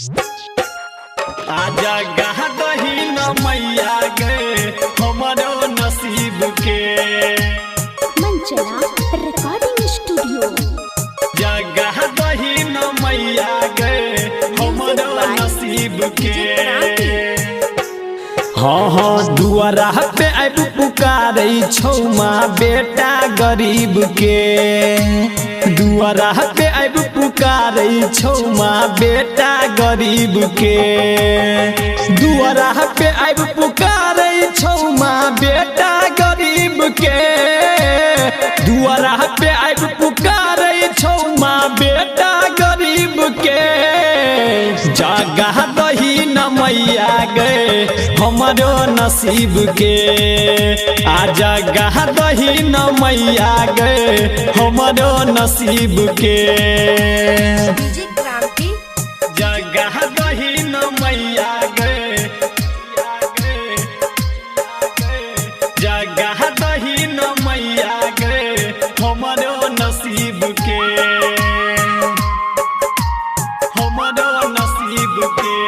आजा गहा दही न मैया गए हमारो नसीब के मंचला रिकॉर्डिंग स्टूडियो। जगह दही न मैया गए हमारो नसीब के। हाँ दुआरा पे अब पुकारे छौ माँ बेटा गरीब के। दुआरा पे अब पुकारे छौ माँ बेटा गरीब के। दुआरा पे अब पुकारे छौ माँ बेटा गरीब के। दुआरा पे अब पुकारे छौ माँ बेटा गरीब के। जगह दही न मैया गए हमारो नसीब के। आजा गहा दही न मैया गए हमारो नसीब के। जगह दही न मैया गए जगह दही न मैया गए हमारो नसीब के। हमारो नसीब के।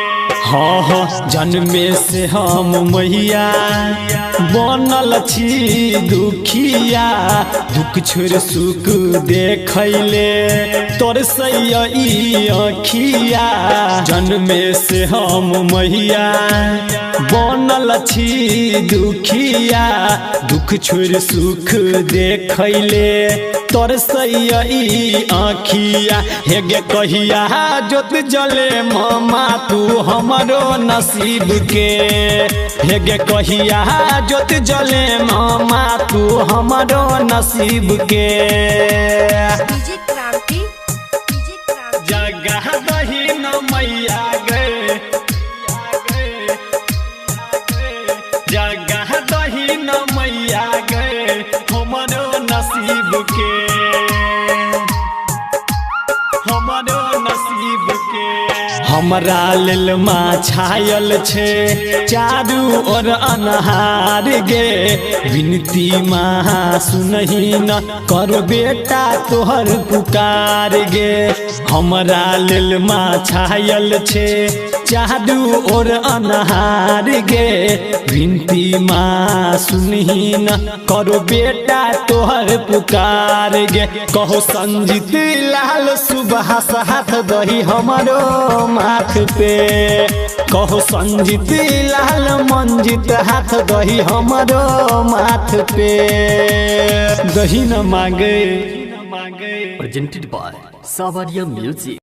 हाँ जन्मे से हम मैया बनल छी दुखिया। दुख छोड़ सुख देखैले तोर सैया ई अखिया। जन्मे से हम मैया बनल छी दुखिया। दुख छोड़ सुख देखैले तोर सैया ई अखिया। हेगे कहिया जोत जले मामा तू हमारो नसीब के। हेगे कहिया जोत जले मामा तू हमारो नसीब के। जगह दही न मैया गए जगह दही न मैया गए हमारो नसीब के। हमारो नसीब के। हमरा लेल माँ छायल छे चारू ओर अनहार गे। विनती माँ सुनही न कर बेटा तोहर पुकार गे। हमरा लेल माँ छायल छे चारू ओर अनहार गे। विनती माँ सुनही न करो बेटा तोहर पुकार गे। कहो संजीत लाल सुबह हाथ दही हमारो माथ पे। कहो संजीत लाल मंजित हाथ दही हमारो माथ पे। दही न मांगे। Presented by Savaria Music.